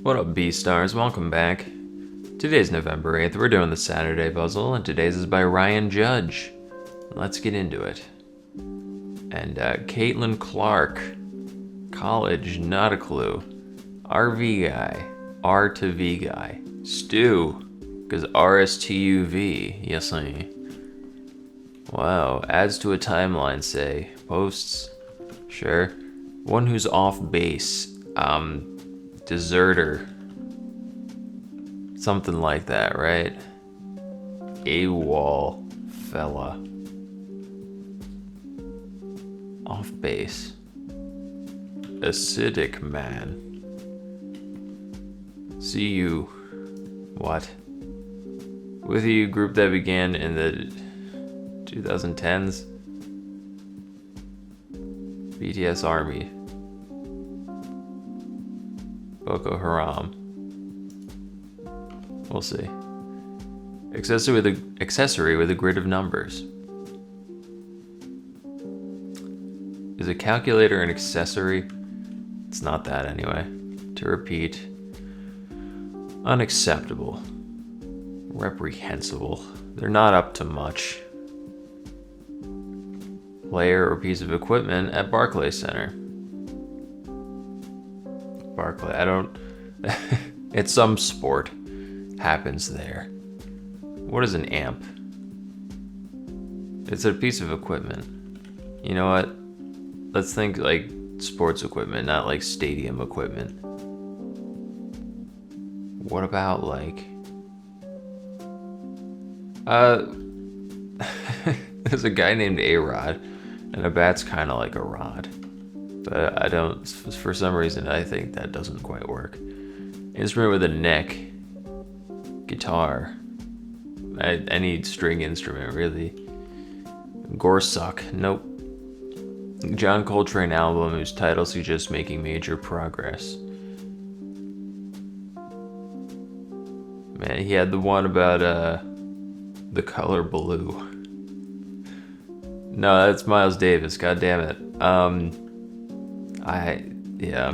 What up, B-Stars? Welcome back. Today's November 8th. We're doing the Saturday puzzle, and today's is by Ryan Judge. Let's get into it. And Caitlin Clark. College, not a clue. RV guy. R to V guy. Stu. Because RSTUV. Yes, I. Wow. Adds to a timeline, say. Posts. Sure. One who's off base. Deserter. Something like that, right? AWOL fella. Off base. Acidic man. See you. What? With you, group that began in the 2010s. BTS Army. Boko Haram. We'll see. Accessory with a grid of numbers. Is a calculator an accessory? It's not that anyway. To repeat. Unacceptable. Reprehensible. They're not up to much. Player or piece of equipment at Barclays Center. Barclay, I don't... It's some sport. Happens there. What is an amp? It's a piece of equipment. You know what? Let's think like sports equipment, not like stadium equipment. What about like... There's a guy named A-Rod, and a bat's kind of like a rod. But I don't, for some reason, I think that doesn't quite work. Instrument with a neck. Guitar. Any string instrument, really. Gorsuck. Nope. John Coltrane album whose title suggests making major progress. Man, he had the one about, the color blue. No, that's Miles Davis, god damn it. I'm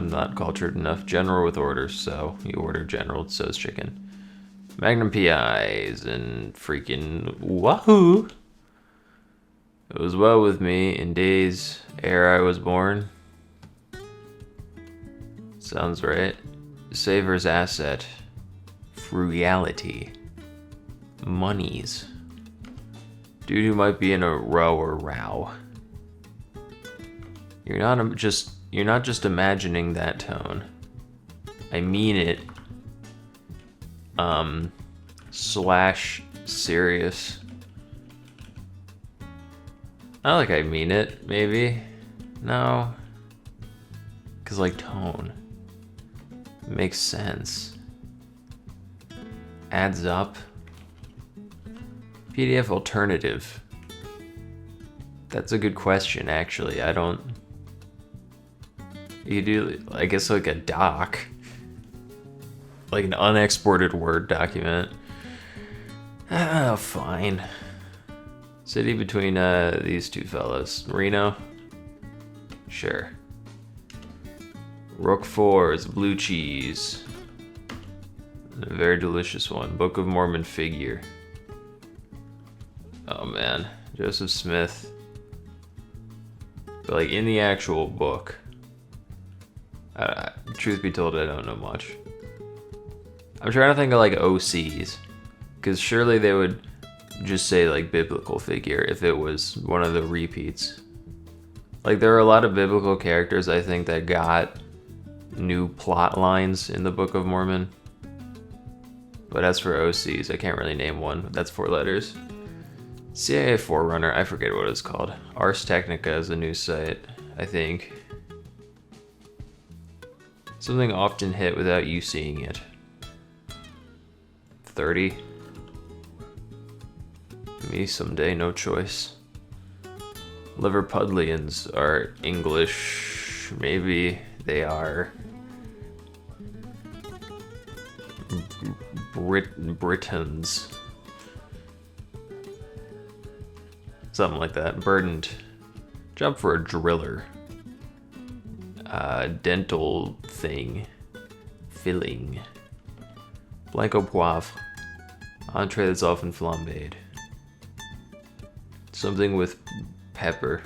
not cultured enough. General with orders, so you order general, so's chicken. Magnum PIs and freaking wahoo! It was well with me in days ere I was born. Sounds right. Saver's asset. Frugality. Monies. Dude who might be in a row or row. You're not just imagining that tone. I mean it. Slash serious. Not like I mean it, maybe. No. Cause like tone. Makes sense. Adds up. PDF alternative. That's a good question, actually. I don't... You do, I guess, like a doc. Like an unexported Word document. Fine. City between these two fellas. Reno? Sure. Roquefort's blue cheese. A very delicious one. Book of Mormon figure. Oh man. Joseph Smith. But like in the actual book. Truth be told, I don't know much. I'm trying to think of like OCs. Because surely they would just say like biblical figure if it was one of the repeats. Like there are a lot of biblical characters I think that got new plot lines in the Book of Mormon. But as for OCs, I can't really name one. That's 4 letters. CIA Forerunner, I forget what it's called. Ars Technica is a news site, I think. Something often hit without you seeing it. 30. Me someday, no choice. Liverpudlians are English. Maybe they are Britons. Something like that. Burdened. Job for a driller. Dental thing. Filling. Blanco poivre. Entree that's often flambéed. Something with pepper.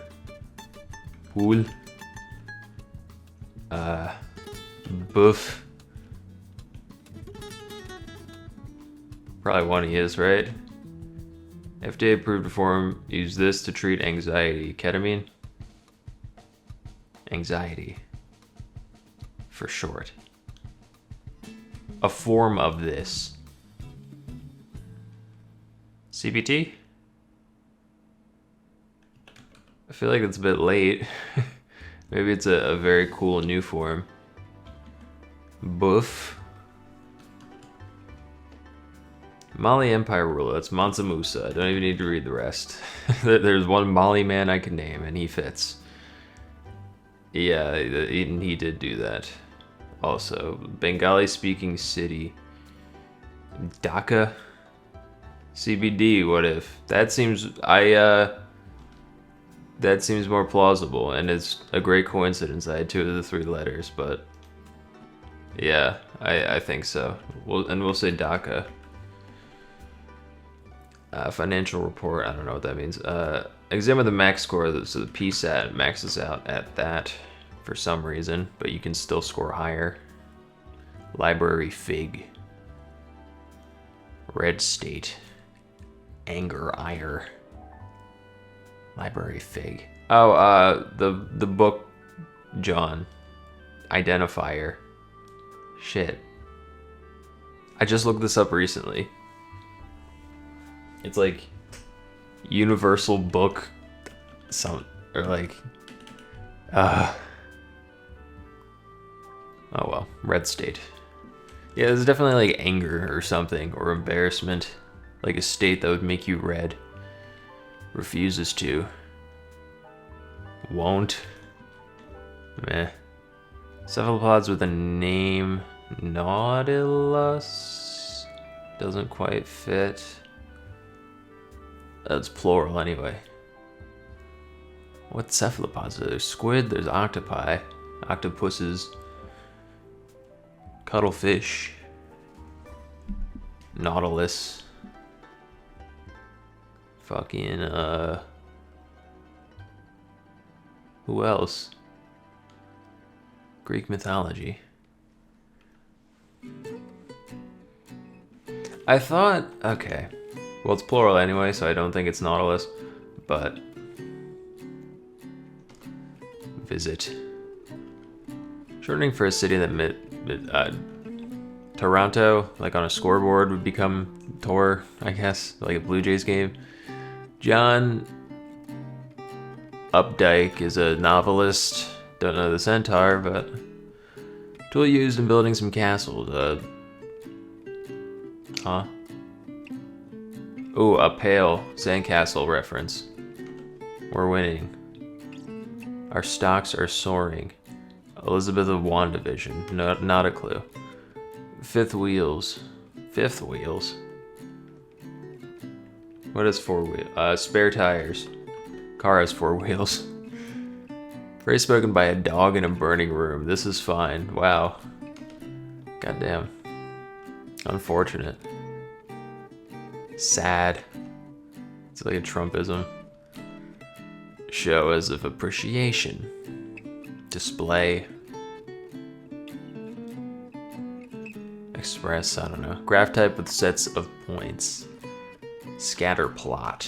Poule. Boeuf. Probably one he is, right? FDA approved form. Use this to treat anxiety. Ketamine? Anxiety. For short. A form of this. CBT? I feel like it's a bit late. Maybe it's a very cool new form. Boeuf. Mali Empire ruler, that's Mansa Musa. I don't even need to read the rest. There's one Mali man I can name, and he fits. Yeah, he did do that. Also, Bengali-speaking city. Dhaka? CBD, what if? That seems more plausible, and it's a great coincidence I had 2 of the 3 letters, but yeah, I think so. We'll say Dhaka. Financial report, I don't know what that means. Examine the max score, so the PSAT maxes out at that for some reason, but you can still score higher. Library fig. Red state. Anger ire. Library fig. Oh, the book John. Identifier. Shit. I just looked this up recently. It's like universal book or like oh well, red state. Yeah, there's definitely like anger or something, or embarrassment, like a state that would make you red. Refuses to. Won't. Meh. Cephalopods with a name. Nautilus. Doesn't quite fit. That's plural anyway. What cephalopods are there? There's squid, there's octopi, octopuses, cuttlefish, nautilus, fucking, who else? Greek mythology. I thought, okay. Well, it's plural anyway, so I don't think it's nautilus, but visit. Shortening for a city that Toronto, like on a scoreboard, would become Tor, I guess, like a Blue Jays game. John Updike is a novelist. Don't know the centaur, but tool used in building some castles. Ooh, a pale sandcastle reference. We're winning. Our stocks are soaring. Elizabeth of WandaVision. No, not a clue. Fifth wheels. What is 4 wheels? Spare tires. Car has 4 wheels. Phrase spoken by a dog in a burning room. This is fine. Wow. Goddamn. Unfortunate. Sad. It's like a Trumpism. Show as of appreciation. Display. Express, I don't know. Graph type with sets of points. Scatter plot.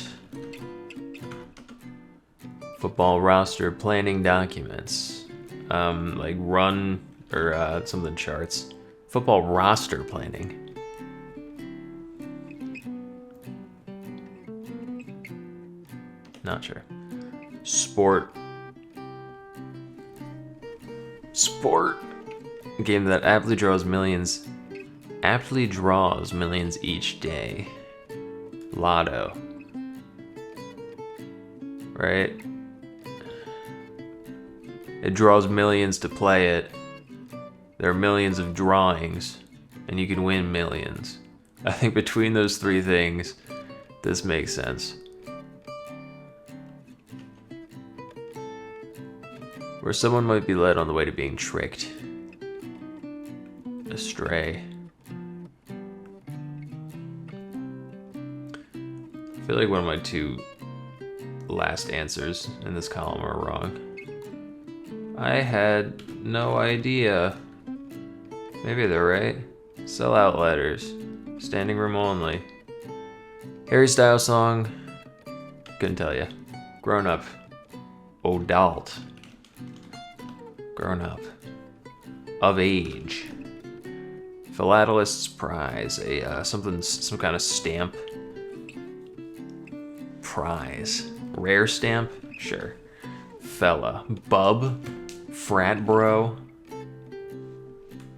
Football roster planning documents. Like run or something charts. Football roster planning. Not sure. Sport. Game that aptly draws millions each day. Lotto. Right? It draws millions to play it. There are millions of drawings, and you can win millions. I think between those 3 things, this makes sense. Where someone might be led on the way to being tricked. astray. I feel like one of my two last answers in this column are wrong. I had no idea. Maybe they're right. Sell out letters. Standing room only. Harry Styles song. Couldn't tell you. Grown up. Adult. Grown up. Of age. Philatelist's prize. Some kind of stamp. Prize. Rare stamp? Sure. Fella. Bub. Frat bro.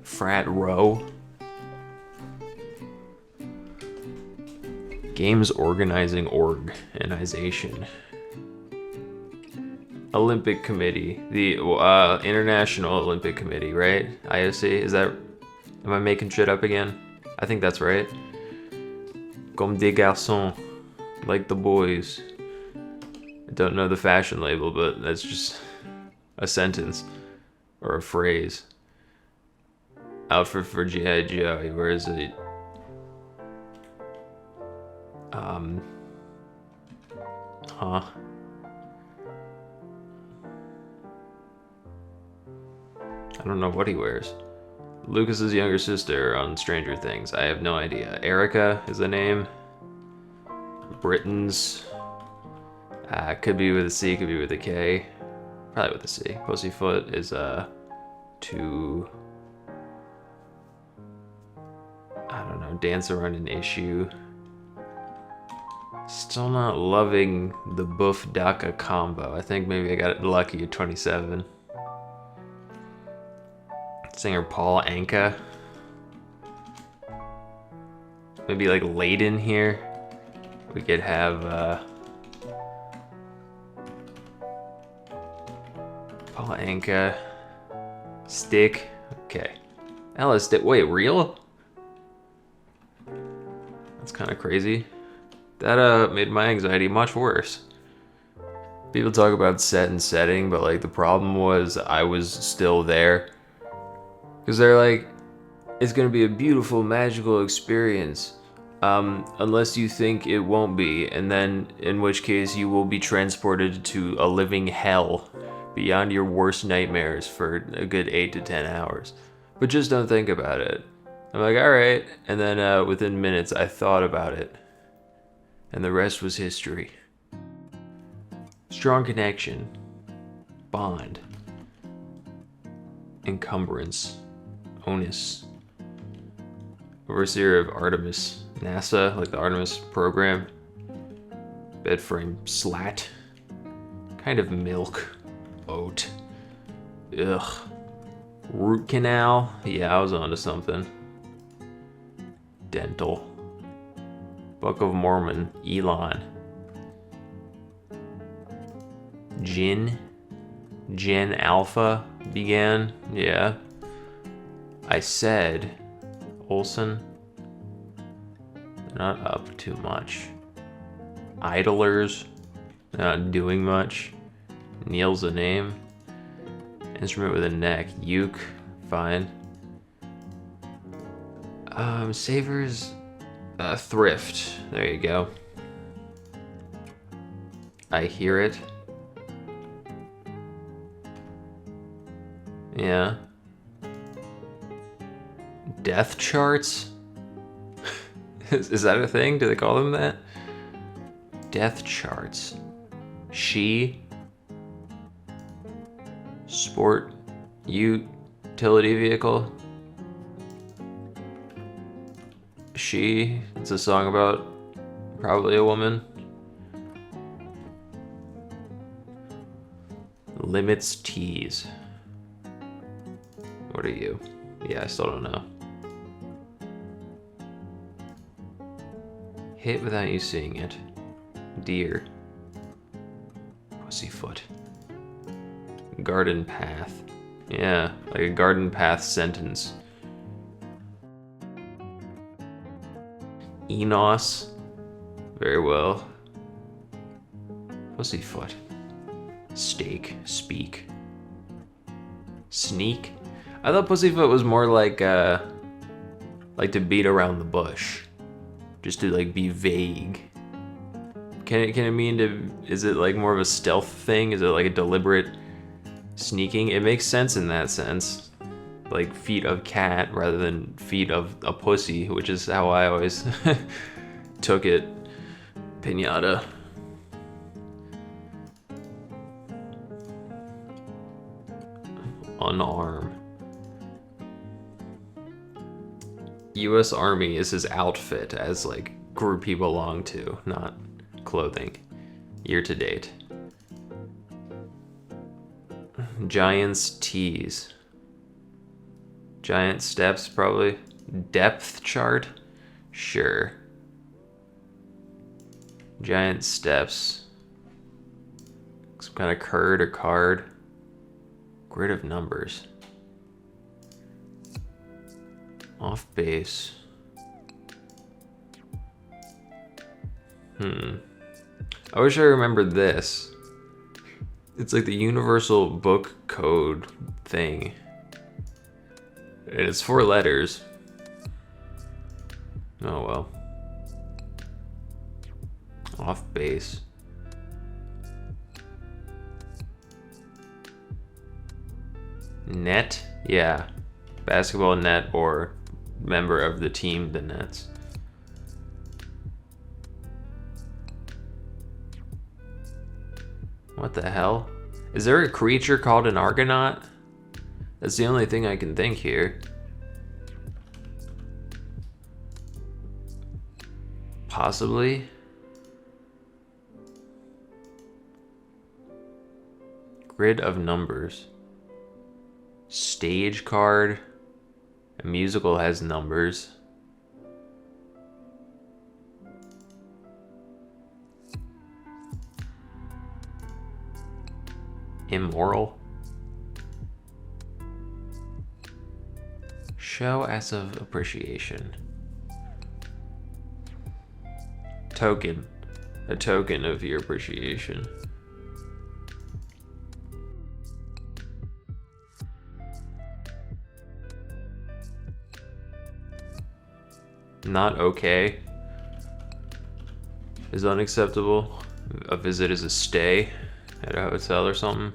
Frat row. Games organizing organization. Olympic Committee. The International Olympic Committee, right? IOC? Is that... Am I making shit up again? I think that's right. Comme des garçons. Like the boys. I don't know the fashion label, but that's just a sentence. Or a phrase. Outfit for G.I. Joe. Where is it? Huh? I don't know what he wears. Lucas's younger sister on Stranger Things. I have no idea. Erica is the name. Britons. Could be with a C, could be with a K. Probably with a C. Pussyfoot is to... I don't know, dance around an issue. Still not loving the Buff Daka combo. I think maybe I got lucky at 27. Singer Paul Anka. Maybe like Layden here. We could have Paul Anka. Stick. Okay. LSD. Wait, real? That's kind of crazy. That made my anxiety much worse. People talk about set and setting, but like the problem was I was still there. Because they're like, it's gonna be a beautiful, magical experience. Unless you think it won't be, and then in which case you will be transported to a living hell beyond your worst nightmares for a good 8 to 10 hours. But just don't think about it. I'm like, alright, and then within minutes I thought about it. And the rest was history. Strong connection. Bond. Encumbrance. Onus. Overseer of Artemis. NASA, like the Artemis program. Bedframe. Slat. Kind of milk. Oat. Ugh. Root canal. Yeah, I was onto something. Dental. Book of Mormon. Elon. Jin. Gen Alpha began. Yeah. I said. Olsen. Not up too much. Idlers. Not doing much. Neil's a name. Instrument with a neck. Uke. Fine. Savers. Thrift. There you go. I hear it. Yeah. Death charts? Is that a thing? Do they call them that? Death charts. She. Sport. Utility vehicle. She. It's a song about probably a woman. Limits tease. What are you? Yeah, I still don't know. Hit without you seeing it. Deer. Pussyfoot. Garden path. Yeah, like a garden path sentence. Enos. Very well. Pussyfoot. Steak. Speak. Sneak. I thought Pussyfoot was more like like to beat around the bush, just to like be vague. Can it mean to? Is it like more of a stealth thing? Is it like a deliberate sneaking? It makes sense in that sense, like feet of cat rather than feet of a pussy, which is how I always took it. Pinata. Unarmed. U.S. Army is his outfit as like group he belonged to, not clothing. Year to date. Giants tees. Giant steps probably. Depth chart? Sure. Giant steps. Some kind of curd or card. Grid of numbers. Off base. I wish I remembered this. It's like the universal book code thing. And it's 4 letters. Oh well. Off base. Net? Yeah. Basketball net or member of the team, the Nets. What the hell? Is there a creature called an argonaut? That's the only thing I can think here. Possibly. Grid of numbers. Stage card. A musical has numbers. Immoral. Show as of appreciation. Token. A token of your appreciation. Not okay. Is unacceptable. A visit is a stay at a hotel or something.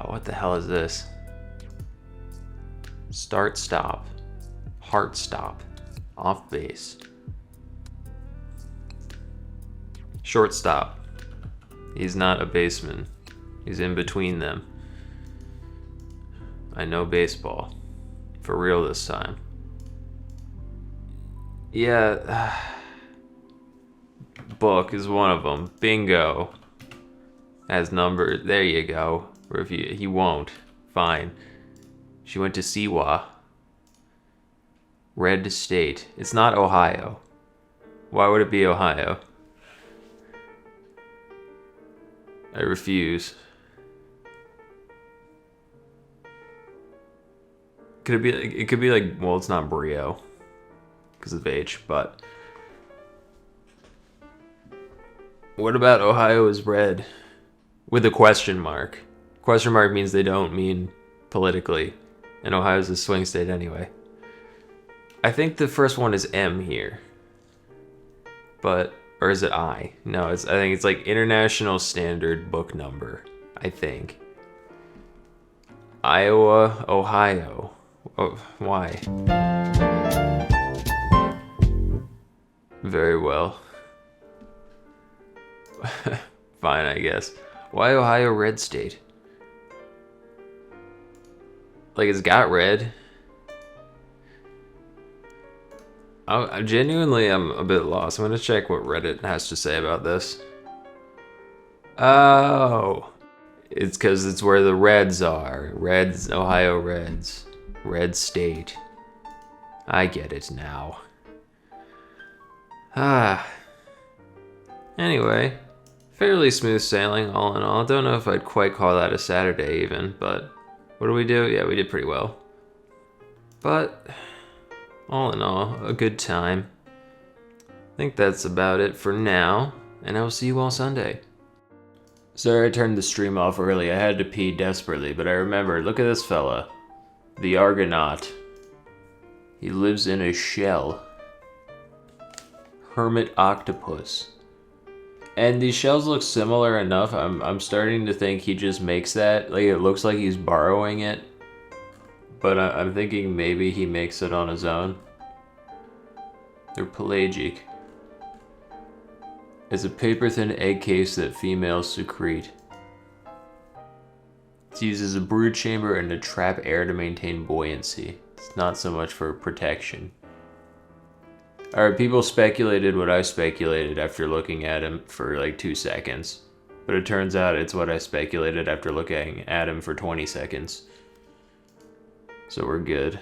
What the hell is this? Start, stop. Heart stop. Off base. Shortstop. He's not a baseman. He's in between them. I know baseball. For real this time. Yeah. Book is one of them. Bingo. Has numbers. There you go. Review. He won't. Fine. She went to Siwa. Red state. It's not Ohio. Why would it be Ohio? I refuse. Could it be like, it could be like, well, it's not Brio because of H, but what about Ohio is red with a question mark? Question mark means they don't mean politically, and Ohio's a swing state anyway. I think the first one is M here, but or is it I? No, I think it's like International Standard Book Number. I think. Iowa, Ohio. Oh, why? Very well. Fine, I guess. Why Ohio red state? Like, it's got red. Genuinely, I'm a bit lost. I'm gonna check what Reddit has to say about this. Oh. It's because it's where the Reds are. Reds, Ohio Reds. Red state. I get it now. Anyway, fairly smooth sailing all in all. Don't know if I'd quite call that a Saturday even, but what did we do? Yeah, we did pretty well. But all in all, a good time. I think that's about it for now, and I will see you all Sunday. Sorry I turned the stream off early. I had to pee desperately, but I remembered, look at this fella. The Argonaut. He lives in a shell. Hermit octopus. And these shells look similar enough. I'm starting to think he just makes that. Like, it looks like he's borrowing it. But I'm thinking maybe he makes it on his own. They're pelagic. It's a paper-thin egg case that females secrete. It's used as a brood chamber and to trap air to maintain buoyancy. It's not so much for protection. Alright, people speculated what I speculated after looking at him for like 2 seconds. But it turns out it's what I speculated after looking at him for 20 seconds. So we're good.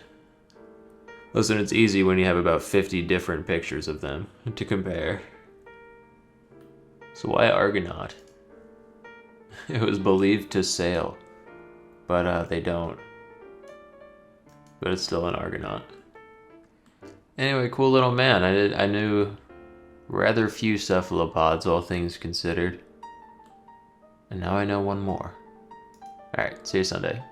Listen, it's easy when you have about 50 different pictures of them to compare. So why Argonaut? It was believed to sail, but they don't. But it's still an Argonaut. Anyway, cool little man. I knew rather few cephalopods, all things considered. And now I know one more. Alright, see you Sunday.